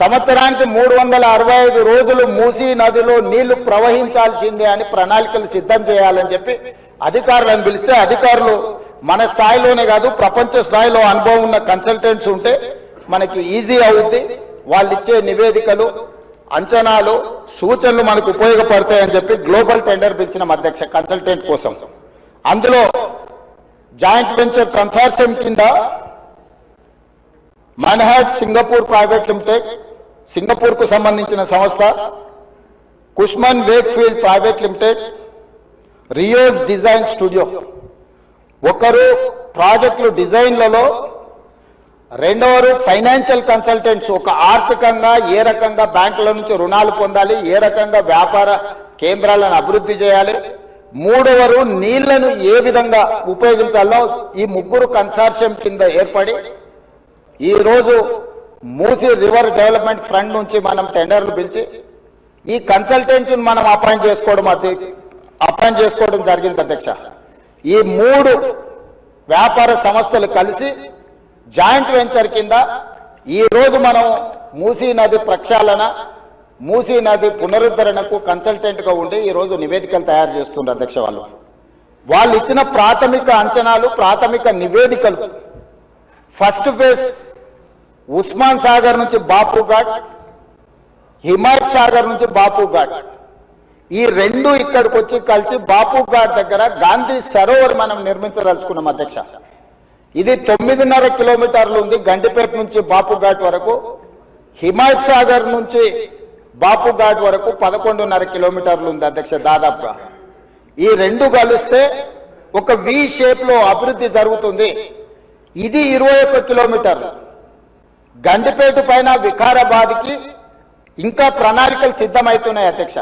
సంవత్సరానికి 365 రోజులు మూసీ నదిలో నీళ్లు ప్రవహించాల్సిందే అని ప్రణాళికలు సిద్ధం చేయాలని చెప్పి అధికారులను పిలిస్తే అధికారులు మన స్థాయిలోనే కాదు ప్రపంచ స్థాయిలో అనుభవం ఉన్న కన్సల్టెంట్స్ ఉంటే మనకి ఈజీ అవుద్ది. వాళ్ళు ఇచ్చే నివేదికలు అంచనాలు సూచనలు మనకు ఉపయోగపడతాయని చెప్పి గ్లోబల్ టెండర్ పిలిచిన అధ్యక్ష కన్సల్టెంట్ కోసం. అందులో జాయింట్ వెంచర్ కన్సార్షియం కింద మన్హాట్ సింగపూర్ ప్రైవేట్ లిమిటెడ్ సింగపూర్ కు సంబంధించిన సంస్థ, కుష్మన్ వేక్ఫీల్డ్ ప్రైవేట్ లిమిటెడ్, రియోస్ డిజైన్ స్టూడియో ఒకరు ప్రాజెక్టులు డిజైన్లలో, రెండవరు ఫైనాన్షియల్ కన్సల్టెంట్స్ ఒక ఆర్థికంగా ఏ రకంగా బ్యాంకుల నుంచి రుణాలు పొందాలి, ఏ రకంగా వ్యాపార కేంద్రాలను అభివృద్ధి చేయాలి, మూడవరు నీళ్లను ఏ విధంగా ఉపయోగించాలో ఈ ముగ్గురు కన్సార్షియం కింద ఏర్పడి ఈరోజు మూసీ రివర్ డెవలప్మెంట్ ఫ్రంట్ నుంచి మనం టెండర్లు పిలిచి ఈ కన్సల్టెంట్స్ మనం అపాయింట్ చేసుకోవడం జరిగింది అధ్యక్ష. ఈ మూడు వ్యాపార సంస్థలు కలిసి జాయింట్ వెంచర్ కింద ఈరోజు మనం మూసీ నది ప్రక్షాళన, మూసీ నది పునరుద్ధరణకు కన్సల్టెంట్గా ఉండి ఈరోజు నివేదికలు తయారు చేస్తున్నారు అధ్యక్ష. వాళ్ళు ఇచ్చిన ప్రాథమిక అంచనాలు, ప్రాథమిక నివేదికలు ఫస్ట్ ఫేజ్ ఉస్మాన్ సాగర్ నుంచి బాపు ఘాట్, హిమాయత్ సాగర్ నుంచి బాపు ఘాట్, ఈ రెండు ఇక్కడికి వచ్చి కలిసి బాపు ఘాట్ దగ్గర గాంధీ సరోవర్ మనం నిర్మించదలుచుకున్నాం అధ్యక్ష. ఇది 9.5 కిలోమీటర్లు ఉంది గండిపేట నుంచి బాపు ఘాట్ వరకు. హిమాయత్ సాగర్ నుంచి బాపు ఘాట్ వరకు 11.5 కిలోమీటర్లు ఉంది అధ్యక్ష దాదాపుగా. ఈ రెండు కలిస్తే ఒక వి షేప్ లో అభివృద్ధి జరుగుతుంది. ఇది 21 కిలోమీటర్లు. గండిపేట పైన వికారాబాద్కి ఇంకా ప్రణాళికలు సిద్ధమవుతున్నాయి అధ్యక్ష.